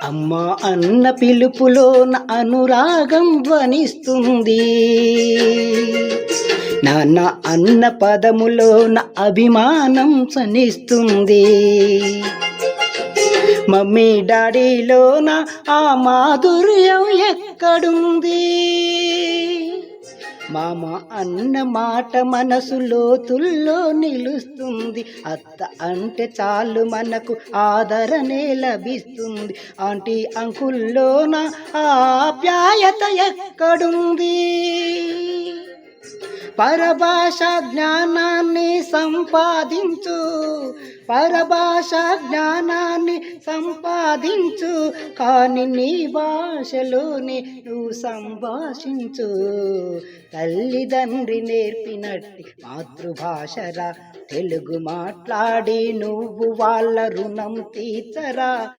అమ్మ అన్న పిలుపులోన అనురాగం ధ్వనిస్తుంది. నాన్న అన్న పదములోన అభిమానం సనిస్తుంది. మమ్మీ డాడీలోన ఆ మాధుర్యం ఎక్కడుంది? మామ అన్న మాట మనసు లోతుల్లో నిలుస్తుంది. అత్త అంటే చాలు మనకు ఆదరణే లభిస్తుంది. ఆంటీ అంకుల్లోన ఆప్యాయత ఎక్కడుంది? పరభాష జ్ఞానాన్ని సంపాదించు, పరభాష జ్ఞానాన్ని సంపాదించు, కానీ నీ భాషలోనే నువ్వు సంభాషించు. తల్లిదండ్రి నేర్పినట్టి మాతృభాషరా, తెలుగు మాట్లాడి నువ్వు వాళ్ళ రుణం తీర్చరా.